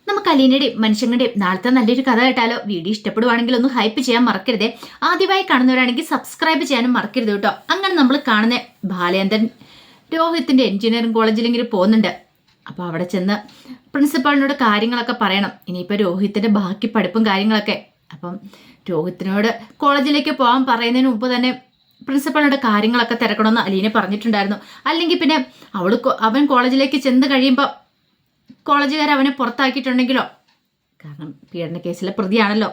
നമുക്ക് അലീനയുടെയും മനുഷ്യങ്ങളുടെയും നാളത്തെ നല്ലൊരു കഥ കേട്ടാലോ? വീഡിയോ ഇഷ്ടപ്പെടുവാണെങ്കിൽ ഒന്ന് ഹൈപ്പ് ചെയ്യാൻ മറക്കരുതേ. ആദ്യമായി കാണുന്നവരാണെങ്കിൽ സബ്സ്ക്രൈബ് ചെയ്യാനും മറക്കരുത് കേട്ടോ. അങ്ങനെ നമ്മൾ കാണുന്ന ബാലേന്ദ്രൻ രോഹിത്തിന്റെ എഞ്ചിനീയറിംഗ് കോളേജിൽ ഇങ്ങനെ പോകുന്നുണ്ട്. അപ്പോൾ അവിടെ ചെന്ന് പ്രിൻസിപ്പാളിനോട് കാര്യങ്ങളൊക്കെ പറയണം. ഇനിയിപ്പോൾ രോഹിത്തിന്റെ ബാക്കി പഠിപ്പും കാര്യങ്ങളൊക്കെ. അപ്പം രോഹിത്തിനോട് കോളേജിലേക്ക് പോകാൻ പറയുന്നതിന് മുമ്പ് തന്നെ പ്രിൻസിപ്പളിനോട് കാര്യങ്ങളൊക്കെ തിരക്കണമെന്ന് അലീനെ പറഞ്ഞിട്ടുണ്ടായിരുന്നു. അല്ലെങ്കിൽ പിന്നെ അവൻ കോളേജിലേക്ക് ചെന്ന് കഴിയുമ്പോൾ കോളേജുകാർ അവനെ പുറത്താക്കിയിട്ടുണ്ടെങ്കിലോ, കാരണം പീഡന കേസിലെ പ്രതിയാണല്ലോ.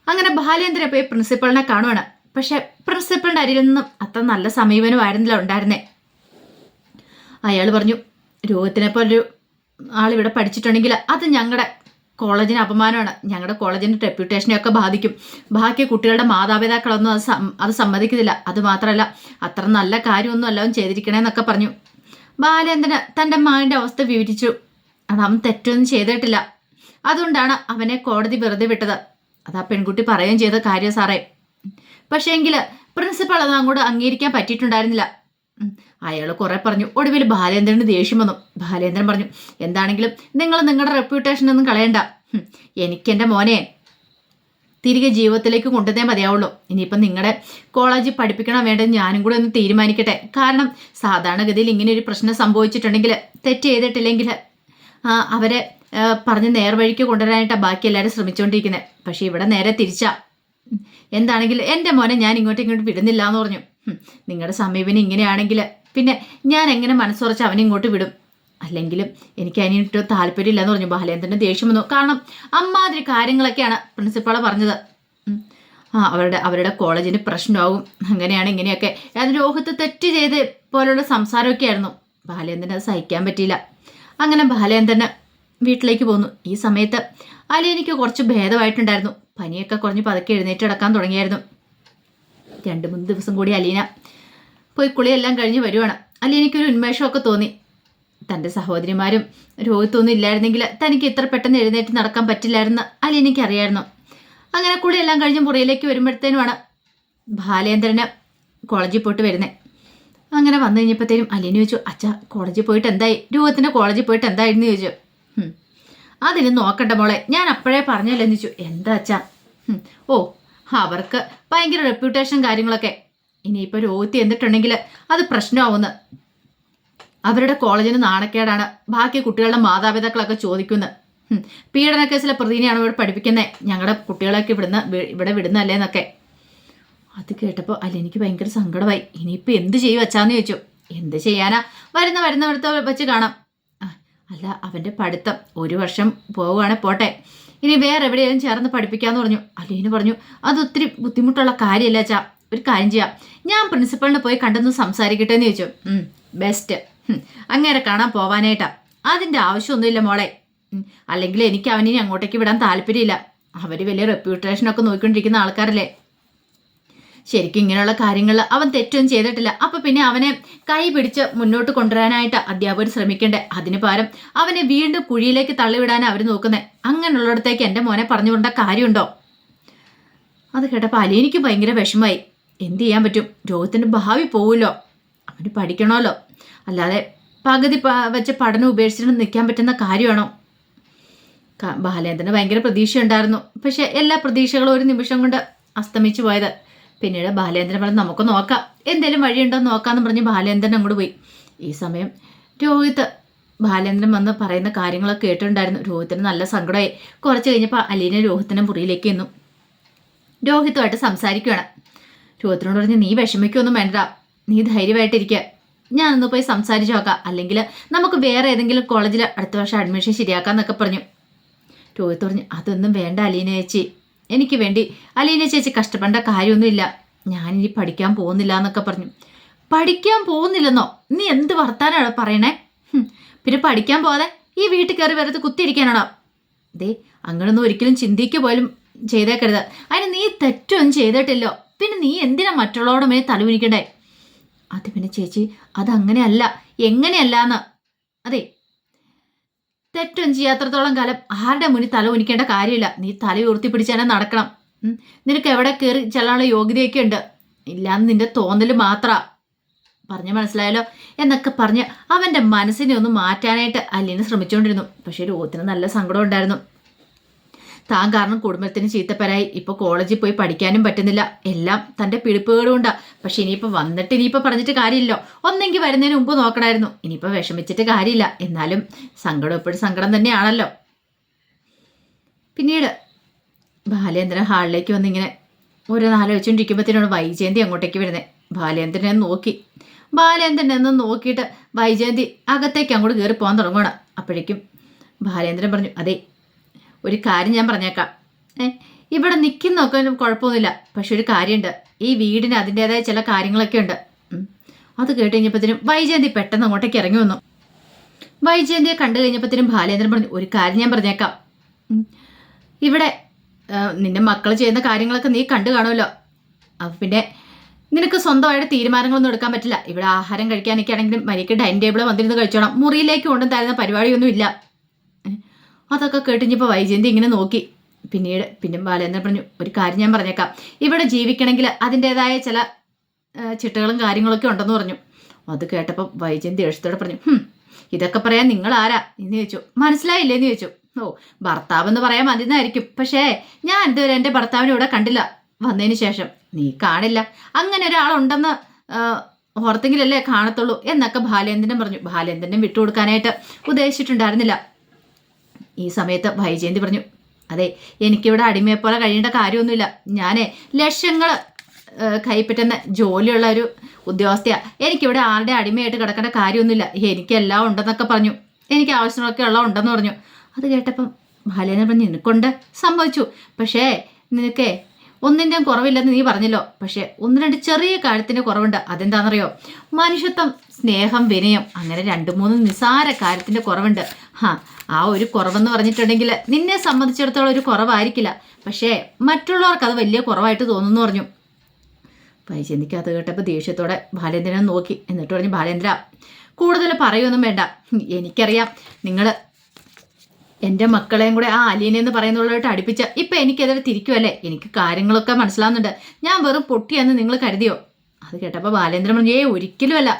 അങ്ങനെ ബാലേന്ദ്രൻ പോയി പ്രിൻസിപ്പളിനെ കാണുവാണ്. പക്ഷെ പ്രിൻസിപ്പളിന്റെ അരിയിൽ നിന്നും അത്ര നല്ല സമീപനമായിരുന്നില്ല ഉണ്ടായിരുന്നേ. അയാൾ പറഞ്ഞു, രോഹിത്തിനെ പോലൊരു ആളിവിടെ പഠിച്ചിട്ടുണ്ടെങ്കിൽ അത് ഞങ്ങളുടെ കോളേജിന് അപമാനമാണ്, ഞങ്ങളുടെ കോളേജിന്റെ റെപ്യൂട്ടേഷനെയൊക്കെ ബാധിക്കും. ബാക്കി കുട്ടികളുടെ മാതാപിതാക്കളൊന്നും അത് സമ്മതിക്കുന്നില്ല. അതുമാത്രമല്ല, അത്ര നല്ല കാര്യമൊന്നും അല്ല അവൻ ചെയ്തിരിക്കണേന്നൊക്കെ പറഞ്ഞു. ബാലേന്ദ്രന് തൻ്റെ മകൻ്റെ അവസ്ഥ വിവരിച്ചു. അവൻ തെറ്റൊന്നും ചെയ്തിട്ടില്ല, അതുകൊണ്ടാണ് അവനെ കോടതി വെറുതെ വിട്ടത്. അത് ആ പെൺകുട്ടി പറയുകയും ചെയ്ത കാര്യം സാറേ. പക്ഷേ എങ്കിൽ പ്രിൻസിപ്പൾ അത് അങ്ങോട്ട് അംഗീകരിക്കാൻ പറ്റിയിട്ടുണ്ടായിരുന്നില്ല. അയാൾ കുറെ പറഞ്ഞു. ഒടുവിൽ ബാലേന്ദ്രന് ദേഷ്യം വന്നു. ബാലേന്ദ്രൻ പറഞ്ഞു, എന്താണെങ്കിലും നിങ്ങൾ നിങ്ങളുടെ റെപ്യൂട്ടേഷനൊന്നും കളയണ്ട. എനിക്കെൻ്റെ മോനെ തിരികെ ജീവിതത്തിലേക്ക് കൊണ്ടുവന്നേ മതിയാവുള്ളൂ. ഇനിയിപ്പം നിങ്ങളുടെ കോളേജിൽ പഠിപ്പിക്കണം വേണ്ടത് ഞാനും കൂടെ ഒന്ന് തീരുമാനിക്കട്ടെ. കാരണം സാധാരണഗതിയിൽ ഇങ്ങനെ ഒരു പ്രശ്നം സംഭവിച്ചിട്ടുണ്ടെങ്കിൽ, തെറ്റ് ചെയ്തിട്ടില്ലെങ്കിൽ അവരെ പറഞ്ഞ് നേർവഴിക്ക് കൊണ്ടുവരാനായിട്ടാണ് ബാക്കി എല്ലാവരും ശ്രമിച്ചുകൊണ്ടിരിക്കുന്നത്. പക്ഷേ ഇവിടെ നേരെ തിരിച്ചാ. എന്താണെങ്കിലും എൻ്റെ മോനെ ഞാൻ ഇങ്ങോട്ട് വിടുന്നില്ല എന്ന് പറഞ്ഞു. നിങ്ങളുടെ സമീപനം ഇങ്ങനെയാണെങ്കിൽ പിന്നെ ഞാൻ എങ്ങനെ മനസ്സുറച്ച് അവനെ ഇങ്ങോട്ട് വിടും? അല്ലെങ്കിലും എനിക്ക് അതിനിട്ട് താല്പര്യമില്ലെന്ന് പറഞ്ഞു. ബാലേന്ദ്രന് ദേഷ്യം വന്നു. കാരണം അമ്മാതിരി കാര്യങ്ങളൊക്കെയാണ് പ്രിൻസിപ്പാളെ പറഞ്ഞത്. അവരുടെ കോളേജിന് പ്രശ്നമാകും, അങ്ങനെയാണ് ഇങ്ങനെയൊക്കെ. അത് രോഹിത്ത് തെറ്റ് ചെയ്ത് പോലുള്ള സംസാരമൊക്കെ ആയിരുന്നു. ബാലേന്ദ്രന് അത് സഹിക്കാൻ പറ്റിയില്ല. അങ്ങനെ ബാലേന്ദ്രന് വീട്ടിലേക്ക് പോന്നു. ഈ സമയത്ത് അലീനയ്ക്ക് കുറച്ച് ഭേദമായിട്ടുണ്ടായിരുന്നു. പനിയൊക്കെ കുറഞ്ഞ് പതുക്കെ എഴുന്നേറ്റ് കിടക്കാൻ തുടങ്ങിയായിരുന്നു. 2-3 ദിവസം കൂടി അലീന പോയി കുളിയെല്ലാം കഴിഞ്ഞ് വരുവാണ്. അലീനയ്ക്കൊരു ഉന്മേഷമൊക്കെ തോന്നി. തൻ്റെ സഹോദരിമാരും രോഹിത്തൊന്നും ഇല്ലായിരുന്നെങ്കിൽ തനിക്ക് ഇത്ര പെട്ടെന്ന് എഴുന്നേറ്റ് നടക്കാൻ പറ്റില്ലായിരുന്നു അലീനയ്ക്ക് അറിയായിരുന്നു. അങ്ങനെ കുളിയെല്ലാം കഴിഞ്ഞ് മുറിയിലേക്ക് വരുമ്പോഴത്തേനുമാണ് ബാലേന്ദ്രന് കോളേജിൽ പോയിട്ട് വരുന്നത്. അങ്ങനെ വന്നു കഴിഞ്ഞപ്പോഴത്തേനും അലീന ചോദിച്ചു, അച്ഛാ കോളേജിൽ പോയിട്ട് എന്തായി? രോഹിത്തിൻ്റെ കോളേജിൽ പോയിട്ട് എന്തായിരുന്നു ചോദിച്ചു. അതിന് നോക്കണ്ട മോളെ, ഞാൻ അപ്പോഴേ പറഞ്ഞല്ലെന്ന് ചോദിച്ചു. എന്താ അച്ഛാ? ഓ, അവർക്ക് ഭയങ്കര റെപ്യൂട്ടേഷൻ കാര്യങ്ങളൊക്കെ. ഇനിയിപ്പോൾ രോഹിത്തി എന്നിട്ടുണ്ടെങ്കിൽ അത് പ്രശ്നമാവുന്നു. അവരുടെ കോളേജിന് നാണക്കേടാണ്, ബാക്കി കുട്ടികളുടെ മാതാപിതാക്കളൊക്കെ ചോദിക്കുന്നത്. പീഡന കേസിലെ പ്രതിനെയാണ് ഇവിടെ പഠിപ്പിക്കുന്നത്, ഞങ്ങളുടെ കുട്ടികളൊക്കെ ഇവിടെ വിടുന്നല്ലേന്നൊക്കെ. അത് കേട്ടപ്പോൾ എനിക്ക് ഭയങ്കര സങ്കടമായി. ഇനിയിപ്പോൾ എന്ത് ചെയ്യും അച്ഛാന്ന് ചോദിച്ചു. എന്ത് ചെയ്യാനാ, വരുന്നവരത്തെ വെച്ച് കാണാം. അല്ല, അവൻ്റെ പഠിത്തം 1 വർഷം പോവുകയാണെ പോട്ടെ, ഇനി വേറെ എവിടെയെങ്കിലും ചേർന്ന് പഠിപ്പിക്കാമെന്ന് പറഞ്ഞു. അലീന പറഞ്ഞു, അത് ഒത്തിരി ബുദ്ധിമുട്ടുള്ള കാര്യമല്ല അച്ഛാ, ഒരു കാര്യം ചെയ്യാം, ഞാൻ പ്രിൻസിപ്പളിനെ പോയി കണ്ടെന്ന് സംസാരിക്കട്ടെ എന്ന് ചോദിച്ചു. ബെസ്റ്റ്, അങ്ങനെ കാണാൻ പോവാനായിട്ടാ. അതിൻ്റെ ആവശ്യമൊന്നുമില്ല മോളെ. അല്ലെങ്കിൽ എനിക്ക് അവനെ അങ്ങോട്ടേക്ക് വിടാൻ താല്പര്യമില്ല. അവർ വലിയ റെപ്യൂട്ടേഷനൊക്കെ നോക്കിക്കൊണ്ടിരിക്കുന്ന ആൾക്കാരല്ലേ. ശരിക്കും ഇങ്ങനെയുള്ള കാര്യങ്ങളിൽ അവൻ തെറ്റൊന്നും ചെയ്തിട്ടില്ല. അപ്പം പിന്നെ അവനെ കൈ പിടിച്ച് മുന്നോട്ട് കൊണ്ടുവരാനായിട്ട് അധ്യാപകർ ശ്രമിക്കണ്ടേ? അതിന് പകരം അവനെ വീണ്ടും കുഴിയിലേക്ക് തള്ളിവിടാനാണ് അവർ നോക്കുന്നത്. അങ്ങനെയുള്ളിടത്തേക്ക് എൻ്റെ മോനെ പറഞ്ഞുകൊണ്ട കാര്യമുണ്ടോ? അത് കേട്ടപ്പോൾ അലീനയ്ക്ക് ഭയങ്കര വിഷമമായി. എന്ത് ചെയ്യാൻ പറ്റും? രോഹിത്തിൻ്റെ ഭാവി പോവുമല്ലോ, അവന് പഠിക്കണമല്ലോ. അല്ലാതെ പകുതി വെച്ച് പഠനം ഉപേക്ഷിച്ചിട്ട് നിൽക്കാൻ പറ്റുന്ന കാര്യമാണോ? ബാലേന്ദ്രന് ഭയങ്കര പ്രതീക്ഷയുണ്ടായിരുന്നു. പക്ഷെ എല്ലാ പ്രതീക്ഷകളും ഒരു നിമിഷം കൊണ്ട് അസ്തമിച്ചു പോയത്. പിന്നീട് ബാലേന്ദ്രൻ പറഞ്ഞ് നമുക്ക് നോക്കാം, എന്തേലും വഴിയുണ്ടോ നോക്കാമെന്ന് പറഞ്ഞ് ബാലേന്ദ്രൻ അങ്ങോട്ട് പോയി. ഈ സമയം രോഹിത്ത് ബാലേന്ദ്രൻ വന്ന് പറയുന്ന കാര്യങ്ങളൊക്കെ കേട്ടിട്ടുണ്ടായിരുന്നു. രോഹിത്തിന് നല്ല സങ്കടമായി. കുറച്ച് കഴിഞ്ഞപ്പോൾ അലീന രോഹിത്തിൻ്റെ മുറിയിലേക്ക് എന്നു. രോഹിത്തുമായിട്ട് സംസാരിക്കുകയാണ്. രോഹിത്തിനോട് പറഞ്ഞ്, നീ വിഷമിക്കൊന്നും വേണ്ട, നീ ധൈര്യമായിട്ടിരിക്കുക, ഞാനൊന്ന് പോയി സംസാരിച്ച് നോക്കാം, അല്ലെങ്കിൽ നമുക്ക് വേറെ ഏതെങ്കിലും കോളേജിൽ അടുത്ത വർഷം അഡ്മിഷൻ ശരിയാക്കാമെന്നൊക്കെ പറഞ്ഞു. രോഹിത്ത് പറഞ്ഞു, അതൊന്നും വേണ്ട അലീന ചേച്ചി, എനിക്ക് വേണ്ടി അലീന ചേച്ചി കഷ്ടപ്പെടേണ്ട കാര്യമൊന്നുമില്ല, ഞാനിനി പഠിക്കാൻ പോകുന്നില്ല എന്നൊക്കെ പറഞ്ഞു. പഠിക്കാൻ പോകുന്നില്ലെന്നോ? നീ എന്ത് വർത്താനാണോ പറയണേ? പിന്നെ പഠിക്കാൻ പോകാതെ ഈ വീട്ടിൽ കയറി വെറുതെ കുത്തിയിരിക്കാനാണോ? ദേ, അങ്ങനൊന്നും ഒരിക്കലും ചിന്തിക്കുക പോലും ചെയ്തേക്കരുത്. അതിന് നീ തെറ്റൊന്നും ചെയ്തിട്ടില്ലോ, പിന്നെ നീ എന്തിനാ മറ്റുള്ളവരുടെ മേൽ തലകുനിക്കണ്ടേ? അത് പിന്നെ ചേച്ചി, അതങ്ങനെയല്ല. എങ്ങനെയല്ലാന്ന്? അതെ, തെറ്റൊന്നും ചെയ്യാത്രത്തോളം കാലം ആരുടെ മുന്നിൽ തല ഉനിക്കേണ്ട കാര്യമില്ല. നീ തല ഉയർത്തി പിടിച്ചാൽ നടക്കണം. നിനക്ക് എവിടെ കയറി ചെല്ലാനുള്ള യോഗ്യതയൊക്കെ ഉണ്ട്, ഇല്ലാന്ന് നിന്റെ തോന്നൽ മാത്രമാണ്. പറഞ്ഞ് മനസ്സിലായല്ലോ എന്നൊക്കെ പറഞ്ഞ് അവൻ്റെ മനസ്സിനെ ഒന്ന് മാറ്റാനായിട്ട് അലീന ശ്രമിച്ചുകൊണ്ടിരുന്നു. പക്ഷേ രോഹിത്തിന് നല്ല സങ്കടം ഉണ്ടായിരുന്നു. താൻ കാരണം കുടുംബത്തിന് ചീത്തപ്പരായി, ഇപ്പോൾ കോളേജിൽ പോയി പഠിക്കാനും പറ്റുന്നില്ല, എല്ലാം തൻ്റെ പിടിപ്പുകളുണ്ടാ. പക്ഷെ ഇനിയിപ്പോൾ വന്നിട്ട് ഇനിയിപ്പോൾ പറഞ്ഞിട്ട് കാര്യമില്ലോ, ഒന്നെങ്കിൽ വരുന്നതിന് മുമ്പ് നോക്കണമായിരുന്നു. ഇനിയിപ്പോൾ വിഷമിച്ചിട്ട് കാര്യമില്ല. എന്നാലും സങ്കടം എപ്പോഴും സങ്കടം തന്നെയാണല്ലോ. പിന്നീട് ബാലേന്ദ്രൻ ഹാളിലേക്ക് വന്നിങ്ങനെ ഓരോന്നാലോചിച്ചുകൊണ്ടിരിക്കുമ്പോഴത്തേനാണ് വൈജയന്തി അങ്ങോട്ടേക്ക് വരുന്നത്. ബാലേന്ദ്രനെ നോക്കി, ബാലേന്ദ്രനെ ഒന്ന് നോക്കിയിട്ട് വൈജയന്തി അകത്തേക്ക് അങ്ങോട്ട് കയറി പോകാൻ തുടങ്ങുകയാണ്. അപ്പോഴേക്കും ബാലേന്ദ്രൻ പറഞ്ഞു, അതെ ഒരു കാര്യം ഞാൻ പറഞ്ഞേക്കാം, ഇവിടെ നിൽക്കുന്നൊക്കെ കുഴപ്പമൊന്നുമില്ല, പക്ഷെ ഒരു കാര്യമുണ്ട്, ഈ വീടിന് അതിൻ്റെതായ ചില കാര്യങ്ങളൊക്കെ ഉണ്ട്. അത് കേട്ട് കഴിഞ്ഞപ്പോഴത്തേനും വൈജയന്തി പെട്ടെന്ന് അങ്ങോട്ടേക്ക് ഇറങ്ങി വന്നു. വൈജയന്തിയെ കണ്ടു കഴിഞ്ഞപ്പോഴത്തേനും ബാലേന്ദ്രൻ പറഞ്ഞു, ഒരു കാര്യം ഞാൻ പറഞ്ഞേക്കാം, ഇവിടെ നിന്റെ മക്കൾ ചെയ്യുന്ന കാര്യങ്ങളൊക്കെ നീ കണ്ടു കാണുമല്ലോ. പിന്നെ നിനക്ക് സ്വന്തമായിട്ട് തീരുമാനങ്ങളൊന്നും എടുക്കാൻ പറ്റില്ല. ഇവിടെ ആഹാരം കഴിക്കാനൊക്കെ ആണെങ്കിലും മരിക്ക് ഡൈനിങ് ടേബിളിൽ വന്നിരുന്ന് കഴിച്ചോണം, മുറിയിലേക്ക് കൊണ്ടും തരുന്ന പരിപാടിയൊന്നും ഇല്ല. അതൊക്കെ കേട്ടിഞ്ഞപ്പോൾ വൈജയന്തി ഇങ്ങനെ നോക്കി. പിന്നെ ബാലേന്ദ്രൻ പറഞ്ഞു, ഒരു കാര്യം ഞാൻ പറഞ്ഞേക്കാം, ഇവിടെ ജീവിക്കണമെങ്കിൽ അതിൻ്റെതായ ചില ചിട്ടകളും കാര്യങ്ങളൊക്കെ ഉണ്ടെന്ന് പറഞ്ഞു. അത് കേട്ടപ്പോൾ വൈജയന്തി എഴുത്തോടെ പറഞ്ഞു, ഇതൊക്കെ പറയാൻ നിങ്ങൾ ആരാ എന്ന് ചോദിച്ചു. മനസ്സിലായില്ലേന്ന് ചോദിച്ചു. ഓ, ഭർത്താവ് എന്ന് പറയാൻ മതിന്നായിരിക്കും, പക്ഷേ ഞാൻ ഇതുവരെ എൻ്റെ ഭർത്താവിനെ ഇവിടെ കണ്ടില്ല. വന്നതിന് ശേഷം നീ കാണില്ല, അങ്ങനെ ഒരാളുണ്ടെന്ന് ഓർത്തെങ്കിലല്ലേ കാണത്തുള്ളൂ എന്നൊക്കെ ബാലേന്ദ്രൻ പറഞ്ഞു. ബാലേന്ദ്രനെ വിട്ടുകൊടുക്കാനായിട്ട് ഉദ്ദേശിച്ചിട്ടുണ്ടായിരുന്നില്ല. ഈ സമയത്ത് വൈജയന്തി പറഞ്ഞു, അതെ എനിക്കിവിടെ അടിമയെപ്പോലെ കഴിയേണ്ട കാര്യമൊന്നുമില്ല, ഞാൻ ലക്ഷങ്ങൾ കൈപ്പറ്റുന്ന ജോലിയുള്ള ഒരു ഉദ്യോഗസ്ഥയാണ്, എനിക്കിവിടെ ആരുടെ അടിമയായിട്ട് കിടക്കേണ്ട കാര്യമൊന്നുമില്ല, എനിക്കെല്ലാം ഉണ്ടെന്നൊക്കെ പറഞ്ഞു, എനിക്ക് ആവശ്യങ്ങളൊക്കെ ഉള്ള ഉണ്ടെന്ന് പറഞ്ഞു. അത് കേട്ടപ്പം ബാലേന്ദ്രൻ പറഞ്ഞു, നിനക്കൊണ്ട് സംഭവിച്ചു, പക്ഷേ നിനക്കേ ഒന്നിൻ്റെയും കുറവില്ലെന്ന് നീ പറഞ്ഞല്ലോ, പക്ഷേ ഒന്ന് രണ്ട് ചെറിയ കാര്യത്തിൻ്റെ കുറവുണ്ട്. അതെന്താണെന്നറിയോ? മനുഷ്യത്വം, സ്നേഹം, വിനയം, അങ്ങനെ 2-3 നിസ്സാര കാര്യത്തിൻ്റെ കുറവുണ്ട്. ആ ഒരു കുറവെന്ന് പറഞ്ഞിട്ടുണ്ടെങ്കിൽ നിന്നെ സംബന്ധിച്ചിടത്തോളം ഒരു കുറവായിരിക്കില്ല, പക്ഷേ മറ്റുള്ളവർക്ക് അത് വലിയ കുറവായിട്ട് തോന്നുന്നു പറഞ്ഞു. വൈജയന്തിക്ക് അത് കേട്ടപ്പോൾ ദേഷ്യത്തോടെ ബാലേന്ദ്രനെ നോക്കി. എന്നിട്ട് പറഞ്ഞു, ബാലേന്ദ്ര കൂടുതൽ പറയുമൊന്നും വേണ്ട, എനിക്കറിയാം നിങ്ങൾ എൻ്റെ മക്കളെയും കൂടെ ആ അലീനെന്ന് പറയുന്നവളായിട്ട് അടുപ്പിച്ച് ഇപ്പം എനിക്കെതിരെ തിരിക്കുമല്ലേ, എനിക്ക് കാര്യങ്ങളൊക്കെ മനസ്സിലാവുന്നുണ്ട്, ഞാൻ വെറും പൊട്ടിയെന്ന് നിങ്ങൾ കരുതിയോ? അത് കേട്ടപ്പോൾ ബാലേന്ദ്രൻ പറഞ്ഞു, ഒരിക്കലുമല്ല,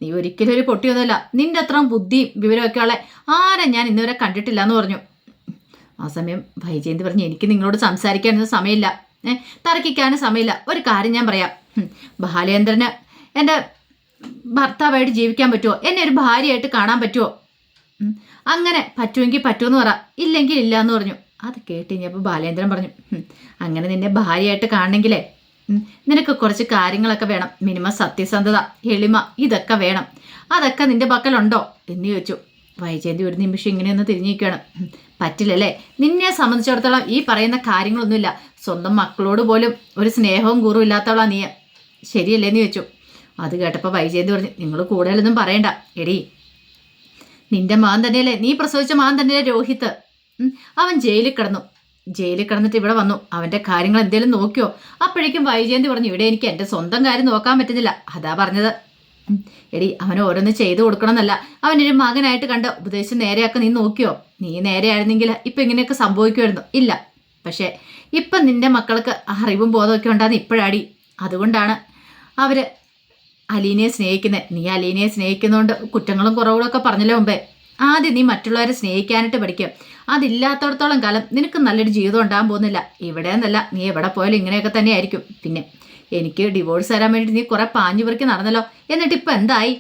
നീ ഒരിക്കലും ഒരു പൊട്ടിയൊന്നുമല്ല, നിന്റെ അത്രയും ബുദ്ധിയും വിവരമൊക്കെ ഉള്ള ആരെ ഞാൻ ഇന്നുവരെ കണ്ടിട്ടില്ല എന്ന് പറഞ്ഞു. ആ സമയം വൈജയന്തി പറഞ്ഞു, എനിക്ക് നിങ്ങളോട് സംസാരിക്കാനൊന്നും സമയമില്ല, തർക്കിക്കാനും സമയമില്ല, ഒരു കാര്യം ഞാൻ പറയാം, ബാലേന്ദ്രന് എൻ്റെ ഭർത്താവായിട്ട് ജീവിക്കാൻ പറ്റുമോ, എന്നെ ഒരു ഭാര്യയായിട്ട് കാണാൻ പറ്റുമോ? അങ്ങനെ പറ്റുമെങ്കിൽ പറ്റുമെന്ന് പറ, ഇല്ലെങ്കിൽ ഇല്ല എന്ന് പറഞ്ഞു. അത് കേട്ട് കഴിഞ്ഞപ്പോൾ ബാലേന്ദ്രൻ പറഞ്ഞു, അങ്ങനെ നിന്നെ ഭാര്യയായിട്ട് കാണണമെങ്കിലേ നിനക്ക് കുറച്ച് കാര്യങ്ങളൊക്കെ വേണം, മിനിമം സത്യസന്ധത, എളിമ, ഇതൊക്കെ വേണം, അതൊക്കെ നിന്റെ പക്കലുണ്ടോ എന്ന് ചോദിച്ചു. വൈജയന്തി ഒരു നിമിഷം ഇങ്ങനെയൊന്ന് തിരിഞ്ഞിരിക്കുകയാണ്. പറ്റില്ലല്ലേ, നിന്നെ സംബന്ധിച്ചിടത്തോളം ഈ പറയുന്ന കാര്യങ്ങളൊന്നുമില്ല, സ്വന്തം മക്കളോട് പോലും ഒരു സ്നേഹവും കൂറും ഇല്ലാത്തവളാ നീ, ശരിയല്ലേന്ന് ചോദിച്ചു. അത് കേട്ടപ്പോൾ വൈജയന്തി പറഞ്ഞു, നിങ്ങൾ കൂടുതലൊന്നും പറയണ്ട, എടി നിന്റെ മകൻ തന്നെയല്ലേ, നീ പ്രസവിച്ച മകൻ തന്നെയല്ലേ രോഹിത്, അവൻ ജയിലിൽ കിടന്നിട്ട് ഇവിടെ വന്നു, അവൻ്റെ കാര്യങ്ങൾ എന്തേലും നോക്കിയോ? അപ്പോഴേക്കും വൈജയന്തി പറഞ്ഞു, ഇവിടെ എനിക്ക് എൻ്റെ സ്വന്തം കാര്യം നോക്കാൻ പറ്റുന്നില്ല, അതാ പറഞ്ഞത്. എടി അവന് ഓരോന്ന് ചെയ്തു കൊടുക്കണമെന്നല്ല, അവനൊരു മകനായിട്ട് കണ്ട് ഉപദേശം നേരെയാക്കി നീ നോക്കിയോ? നീ നേരെയായിരുന്നെങ്കിൽ ഇപ്പം ഇങ്ങനെയൊക്കെ സംഭവിക്കുമായിരുന്നു? ഇല്ല, പക്ഷേ ഇപ്പം നിന്റെ മക്കൾക്ക് അറിവും ബോധമൊക്കെ ഉണ്ടാകുന്ന ഇപ്പോഴാടി, അതുകൊണ്ടാണ് അവർ അലീനയെ സ്നേഹിക്കുന്നത്. നീ അലീനയെ സ്നേഹിക്കുന്നതുകൊണ്ട് കുറ്റങ്ങളും കുറവുകളൊക്കെ പറഞ്ഞല്ലോ മുമ്പേ. ആദ്യം നീ മറ്റുള്ളവരെ സ്നേഹിക്കാനായിട്ട് പഠിക്കുക, അതില്ലാത്തടത്തോളം കാലം നിനക്ക് നല്ലൊരു ജീവിതം ഉണ്ടാകാൻ പോകുന്നില്ല. ഇവിടെ എന്നല്ല, നീ എവിടെ പോയാലും ഇങ്ങനെയൊക്കെ തന്നെ ആയിരിക്കും. പിന്നെ എനിക്ക് ഡിവോഴ്സ് തരാൻ വേണ്ടി നീ കുറെ പാഞ്ഞു പറിക്ക് നടന്നല്ലോ, എന്നിട്ട് ഇപ്പം എന്തായി?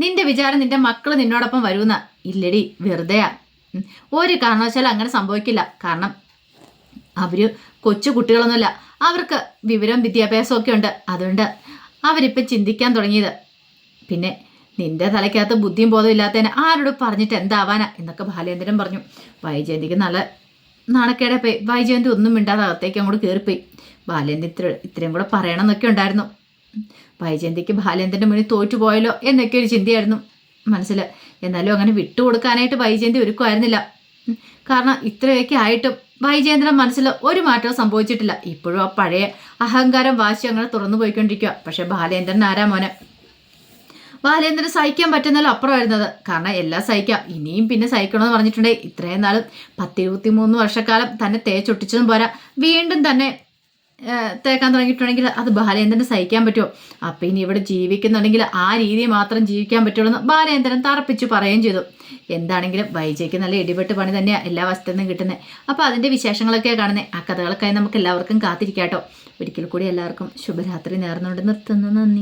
നിന്റെ വിചാരം നിന്റെ മക്കൾ നിന്നോടൊപ്പം വരുമെന്ന? ഇല്ലടി, വെറുതെയാ, ഒരു കാരണവശാലും അങ്ങനെ സംഭവിക്കില്ല. കാരണം അവർ കൊച്ചു കുട്ടികളൊന്നുമില്ല, അവർക്ക് വിവരവും വിദ്യാഭ്യാസവും ഒക്കെ ഉണ്ട്, അതുകൊണ്ട് അവരിപ്പം ചിന്തിക്കാൻ തുടങ്ങിയത്. പിന്നെ നിന്റെ തലയ്ക്കകത്ത് ബുദ്ധിയും ബോധവും ഇല്ലാത്തതിന് ആരോട് പറഞ്ഞിട്ട് എന്താവാനാ എന്നൊക്കെ ബാലേന്ദ്രൻ പറഞ്ഞു. വൈജയന്തിക്ക് നല്ല നാണക്കേടെ പോയി. വൈജയന്തി ഒന്നും മിണ്ടാതെ അകത്തേക്ക് അങ്ങോട്ട് കയറിപ്പോയി. ബാലേന്ദ്രൻ ഇത്രയും കൂടെ പറയണം എന്നൊക്കെ ഉണ്ടായിരുന്നു. വൈജയന്തിക്ക് ബാലേന്ദ്രൻ്റെ മുന്നിൽ തോറ്റുപോയല്ലോ എന്നൊക്കെ ഒരു ചിന്തയായിരുന്നു മനസ്സിൽ. എന്നാലും അങ്ങനെ വിട്ടുകൊടുക്കാനായിട്ട് വൈജയന്തി ഒരുക്കുമായിരുന്നില്ല. കാരണം ഇത്രയൊക്കെ ആയിട്ടും വൈജയന്തിയുടെ മനസ്സിൽ ഒരു മാറ്റവും സംഭവിച്ചിട്ടില്ല. ഇപ്പോഴും ആ പഴയ അഹങ്കാരം, വാശി അങ്ങനെ തുറന്നു പോയിക്കൊണ്ടിരിക്കുക. പക്ഷെ ബാലേന്ദ്രൻ ആരാ മോനെ? ബാലേന്ദ്രന് സഹിക്കാൻ പറ്റുന്നല്ലോ അപ്പുറം വരുന്നത്. കാരണം എല്ലാം സഹിക്കാം, ഇനിയും പിന്നെ സഹിക്കണമെന്ന് പറഞ്ഞിട്ടുണ്ടെങ്കിൽ ഇത്രയും നാളും 10-23 വർഷക്കാലം തന്നെ തേച്ചൊട്ടിച്ചതും പോരാ, വീണ്ടും തന്നെ തേക്കാൻ തുടങ്ങിയിട്ടുണ്ടെങ്കിൽ അത് ബാലേന്ദ്രന് സഹിക്കാൻ പറ്റുമോ? അപ്പം ഇനി ഇവിടെ ജീവിക്കുന്നുണ്ടെങ്കിൽ ആ രീതി മാത്രം ജീവിക്കാൻ പറ്റുള്ളൂ എന്ന് ബാലേന്ദ്രൻ തറപ്പിച്ച് പറയുകയും ചെയ്തു. എന്താണെങ്കിലും വൈജയ്ക്ക് നല്ല ഇടിപെട്ട് പണി തന്നെയാണ് എല്ലാ വശത്തു നിന്നും കിട്ടുന്നത്. അപ്പോൾ അതിൻ്റെ വിശേഷങ്ങളൊക്കെയാണ് കാണുന്നത്. ആ കഥകൾക്കായി നമുക്ക് എല്ലാവർക്കും കാത്തിരിക്കാം കേട്ടോ. ഒരിക്കൽ കൂടി എല്ലാവർക്കും ശുഭരാത്രി നേർന്നുകൊണ്ട് നിർത്തുന്നു. നന്ദി.